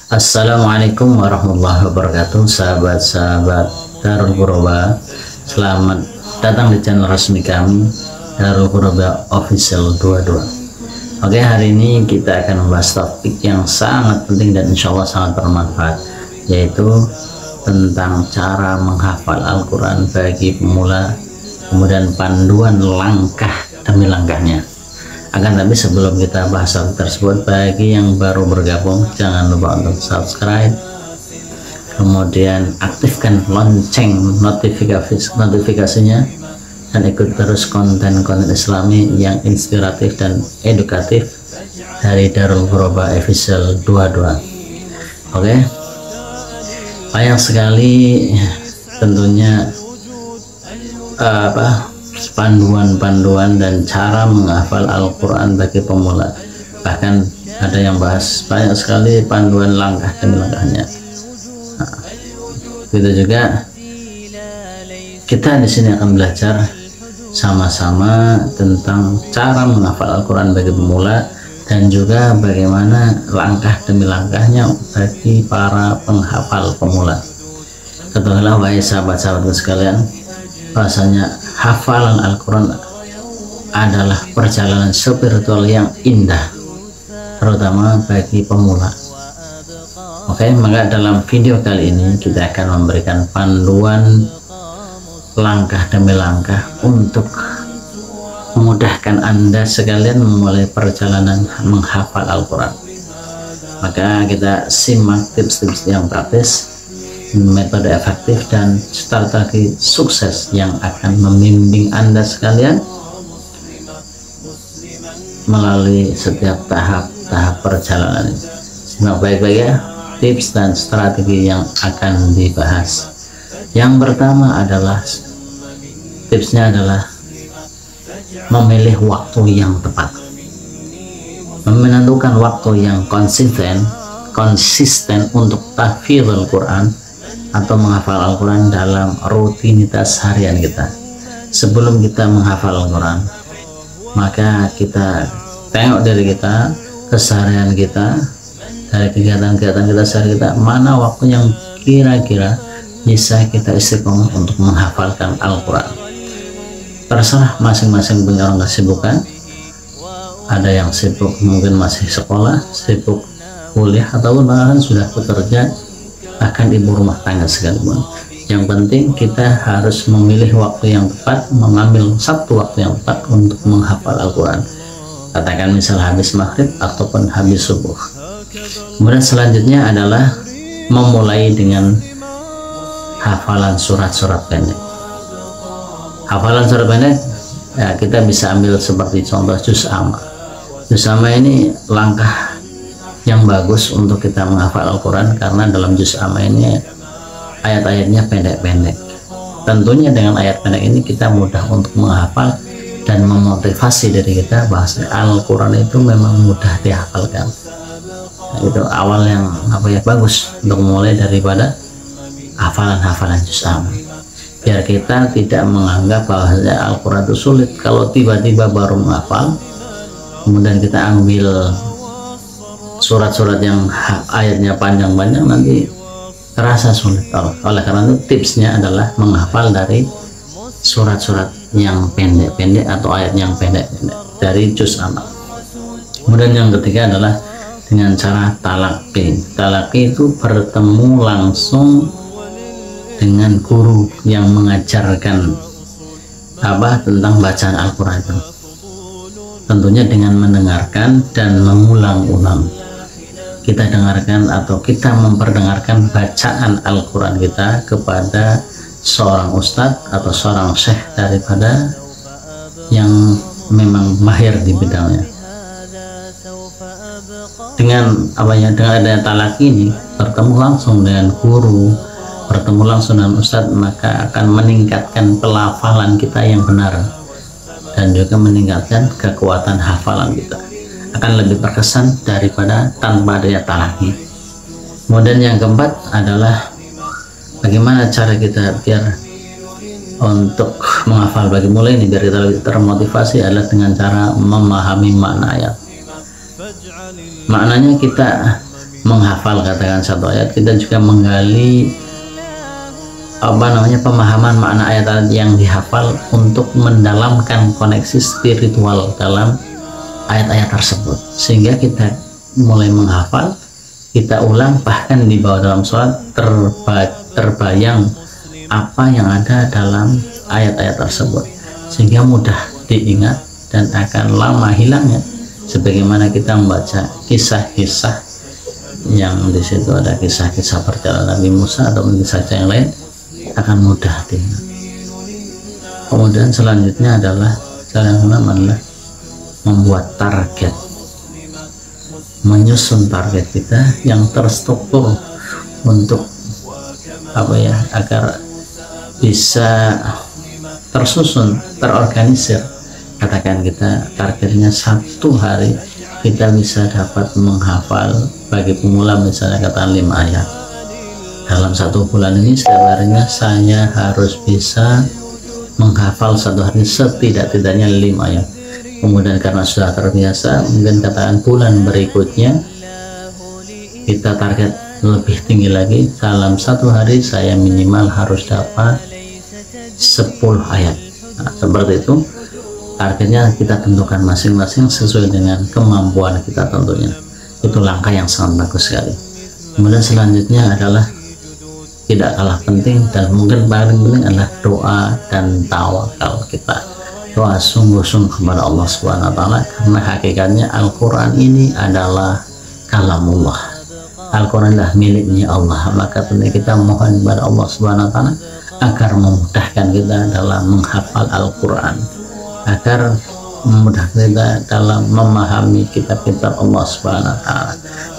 Assalamualaikum warahmatullahi wabarakatuh, sahabat-sahabat Darul Quraba. Selamat datang di channel resmi kami, Darul Quraba Official 22. Oke, hari ini kita akan membahas topik yang sangat penting dan insya Allah sangat bermanfaat, yaitu tentang cara menghafal Al-Quran bagi pemula, kemudian panduan langkah demi langkahnya. Akan tapi sebelum kita bahas hal tersebut, bagi yang baru bergabung jangan lupa untuk subscribe, kemudian aktifkan lonceng notifikasinya, dan ikut terus konten-konten Islami yang inspiratif dan edukatif dari Darul Quraba Official 22. Oke, banyak sekali tentunya panduan-panduan dan cara menghafal Al-Quran bagi pemula. Bahkan ada yang bahas banyak sekali panduan langkah demi langkahnya. Begitu juga kita di sini akan belajar sama-sama tentang cara menghafal Al-Quran bagi pemula dan juga bagaimana langkah demi langkahnya bagi para penghafal pemula. Ketahuilah wahai sahabat-sahabatku sekalian, bahasanya hafalan Al-Quran adalah perjalanan spiritual yang indah, terutama bagi pemula. Oke, maka dalam video kali ini kita akan memberikan panduan langkah demi langkah untuk memudahkan Anda sekalian memulai perjalanan menghafal Al-Quran. Maka kita simak tips-tips yang praktis, metode efektif dan strategi sukses yang akan membimbing Anda sekalian melalui setiap tahap perjalanan ini. Simak baik-baik ya tips dan strategi yang akan dibahas. Yang pertama adalah tipsnya adalah memilih waktu yang tepat, menentukan waktu yang konsisten untuk tahfidz Quran atau menghafal Al-Quran dalam rutinitas harian kita. Sebelum kita menghafal Al-Quran, maka kita tengok diri kita, keseharian kita, dari kegiatan-kegiatan kita sehari kita, mana waktu yang kira-kira bisa kita istiqomah untuk menghafalkan Al-Quran. Terserah masing-masing punya orang kesibukan. Ada yang sibuk mungkin masih sekolah, sibuk kuliah, ataupun bahkan sudah bekerja, bahkan ibu rumah tangga sekalipun. Yang penting kita harus memilih waktu yang tepat, mengambil satu waktu yang tepat untuk menghafal Al-Quran. Katakan misal habis maghrib ataupun habis subuh. Kemudian selanjutnya adalah memulai dengan hafalan surat-surat pendek. Hafalan surat pendek ya, kita bisa ambil seperti contoh juz amma. Juz amma ini langkah yang bagus untuk kita menghafal Al-Quran, karena dalam juz amma ini ayat-ayatnya pendek-pendek. Tentunya dengan ayat pendek ini kita mudah untuk menghafal dan memotivasi diri kita bahwa Al-Quran itu memang mudah dihafalkan. Nah, itu awal yang bagus untuk mulai daripada hafalan-hafalan juz amma, biar kita tidak menganggap bahwa Al-Quran itu sulit. Kalau tiba-tiba baru menghafal, kemudian kita ambil surat-surat yang ayatnya panjang-panjang, nanti terasa sulit. Oleh karena itu tipsnya adalah menghafal dari surat-surat yang pendek-pendek atau ayat yang pendek-pendek dari juz amma. Kemudian yang ketiga adalah dengan cara talaqi. Talaqi itu bertemu langsung dengan guru yang mengajarkan tentang bacaan Al-Quran itu. Tentunya dengan mendengarkan dan mengulang-ulang. Kita dengarkan atau kita memperdengarkan bacaan Al-Quran kita kepada seorang ustadz atau seorang syekh daripada yang memang mahir di bidangnya. Dengan adanya talaqi ini, bertemu langsung dengan guru, bertemu langsung dengan ustadz, maka akan meningkatkan pelafalan kita yang benar dan juga meningkatkan kekuatan hafalan kita. Akan lebih berkesan daripada tanpa adanya talaqi. Kemudian yang keempat adalah bagaimana cara kita biar untuk menghafal bagi mulai ini, biar kita lebih termotivasi, adalah dengan cara memahami makna ayat. Maknanya kita menghafal katakan satu ayat, kita juga menggali pemahaman makna ayat-ayat yang dihafal untuk mendalamkan koneksi spiritual dalam ayat-ayat tersebut, sehingga kita mulai menghafal, kita ulang, bahkan di bawah dalam sholat terbayang apa yang ada dalam ayat-ayat tersebut, sehingga mudah diingat dan akan lama hilangnya. Sebagaimana kita membaca kisah-kisah yang di situ ada kisah-kisah perjalanan Nabi Musa atau kisah yang lain, akan mudah diingat. Kemudian selanjutnya adalah cara yang adalah membuat target, menyusun target kita yang terstruktur untuk agar bisa tersusun, terorganisir. Katakan kita targetnya satu hari kita bisa dapat menghafal, bagi pemula misalnya katakan 5 ayat. Dalam satu bulan ini setiap harinya saya harus bisa menghafal satu hari setidak-tidaknya 5 ayat. Kemudian karena sudah terbiasa, mungkin katakan bulan berikutnya kita target lebih tinggi lagi, dalam satu hari saya minimal harus dapat 10 ayat. Nah, seperti itu targetnya kita tentukan masing-masing sesuai dengan kemampuan kita tentunya. Itu langkah yang sangat bagus sekali. Kemudian selanjutnya adalah tidak kalah penting dan mungkin paling penting adalah doa dan tawakal kita. Doa sungguh-sungguh kepada Allah Subhanahu wa taala, karena hakikatnya Al-Qur'an ini adalah kalamullah. Al-Qur'an adalah miliknya Allah, maka tentunya kita mohon kepada Allah Subhanahu wa taala agar memudahkan kita dalam menghafal Al-Qur'an, agar memudahkan kita dalam memahami kitab-kitab Allah Subhanahu wa taala.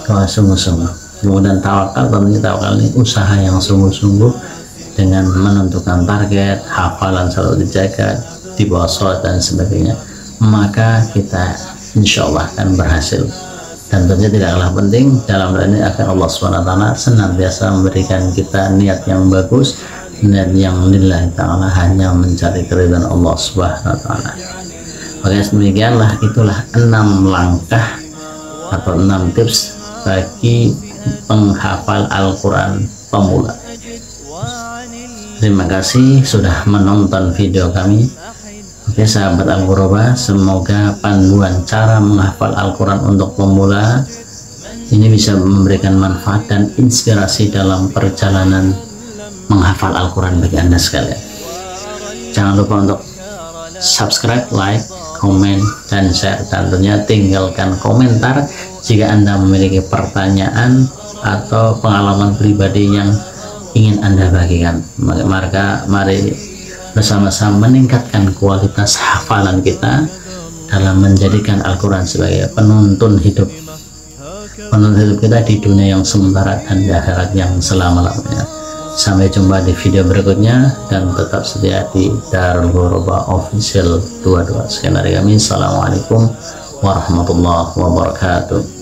Doa sungguh-sungguh. Kemudian tawakal, tentunya tawakal ini usaha yang sungguh-sungguh dengan menentukan target, hafalan selalu dijaga, di bawah sholat dan sebagainya, maka kita insya Allah akan berhasil. Dan tentunya tidak kalah penting dalam hal ini agar Allah SWT senantiasa memberikan kita niat yang bagus, niat yang lillahi ta'ala, hanya mencari keridhaan Allah SWT. Oke, demikianlah, itulah 6 langkah atau 6 tips bagi penghafal Al-Quran pemula. Terima kasih sudah menonton video kami. Oke sahabat Al-Ghuraba, semoga panduan cara menghafal Al-Quran untuk pemula ini bisa memberikan manfaat dan inspirasi dalam perjalanan menghafal Al-Quran bagi Anda sekalian. Jangan lupa untuk subscribe, like, komen, dan share, dan tentunya tinggalkan komentar jika Anda memiliki pertanyaan atau pengalaman pribadi yang ingin Anda bagikan. Maka mari bersama-sama meningkatkan kualitas hafalan kita dalam menjadikan Al-Quran sebagai penuntun hidup kita di dunia yang sementara dan di akhirat yang selama-lamanya. Sampai jumpa di video berikutnya, dan tetap setia di Darul Ghuraba Official 22. Sekian dari kami. Assalamualaikum warahmatullahi wabarakatuh.